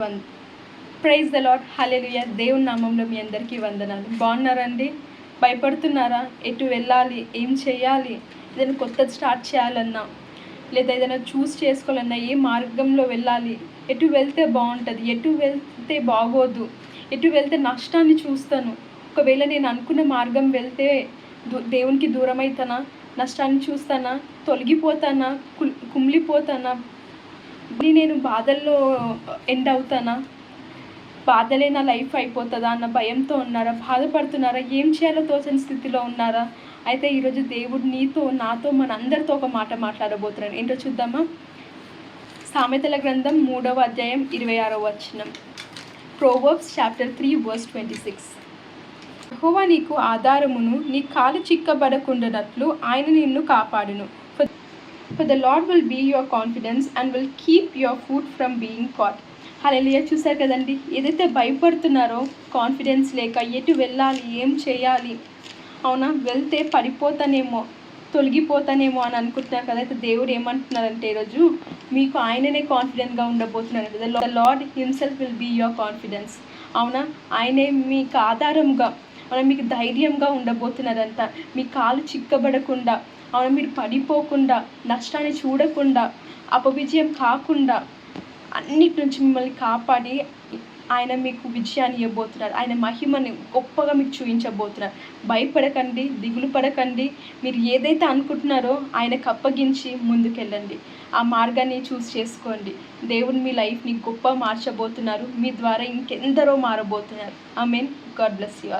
Praise the lord, హల్లెలూయా. దేవుని నామంలో మీ అందరికీ వందనాలు. బాగున్నారండి? భయపడుతున్నారా? ఎటు వెళ్ళాలి, ఏం చేయాలి, ఏదైనా కొత్తది స్టార్ట్ చేయాలన్నా, లేదా ఏదైనా చూస్ చేసుకోవాలన్నా, ఏ మార్గంలో వెళ్ళాలి, ఎటు వెళ్తే బాగుంటుంది, ఎటు వెళ్తే బాగోదు, ఎటు వెళ్తే నష్టాన్ని చూస్తాను, ఒకవేళ నేను అనుకున్న మార్గం వెళ్తే దేవునికి దూరం అవుతానా, నష్టాన్ని చూస్తానా, తొలగిపోతానా, కుమిలిపోతానా, నేను బాధల్లో ఎండ్ అవుతానా, బాధలే నా లైఫ్ అయిపోతుందా అన్న భయంతో ఉన్నారా? బాధపడుతున్నారా? ఏం చేయాలో తోచని స్థితిలో ఉన్నారా? అయితే ఈరోజు దేవుడు నీతో, నాతో, మనందరితో ఒక మాట మాట్లాడబోతున్నాడు. ఏంటో చూద్దామా? సామెతల గ్రంథం 3వ అధ్యాయం 26వ వచనం. Proverbs chapter 3 verse 26. యెహోవా నీకు ఆధారమును, నీ కాలు చిక్కబడకుండానట్లు ఆయన నిన్ను కాపాడును. For the Lord will be your confidence and will keep your foot from being caught. హల్లెలూయా. చూసారు కదండి, ఏదైతే భయపడుతున్నారో, కాన్ఫిడెన్స్ లేక ఎటు వెళ్ళాలి, ఏం చేయాలి, అవునా, వెళ్తే పడిపోతానేమో, తొలగిపోతానేమో అని అనుకుంటున్నారు కదా. అయితే దేవుడు ఏమంటున్నారంటే ఈరోజు మీకు ఆయననే కాన్ఫిడెంట్గా ఉండబోతున్నారంట. The lord himself will be your confidence. అవునా, ఆయనే మీకు ఆధారంగా, అవునా, మీకు ధైర్యంగా ఉండబోతున్నారంట. మీ కాలు చిక్కబడకుండా, అవునా, మీరు పడిపోకుండా, నష్టాన్ని చూడకుండా, అపవిజయం కాకుండా, అన్నిటి నుంచి మిమ్మల్ని కాపాడి ఆయన మీకు విజయాన్ని ఇవ్వబోతున్నారు. ఆయన మహిమని గొప్పగా మీకు చూపించబోతున్నారు. భయపడకండి, దిగులు పడకండి. మీరు ఏదైతే అనుకుంటున్నారో ఆయనకు అప్పగించి ముందుకెళ్ళండి. ఆ మార్గాన్ని చూస్ చేసుకోండి. దేవుడు మీ లైఫ్ని గొప్ప మార్చబోతున్నారు. మీ ద్వారా ఇంకెందరో మారబోతున్నారు. Amen. God bless you all.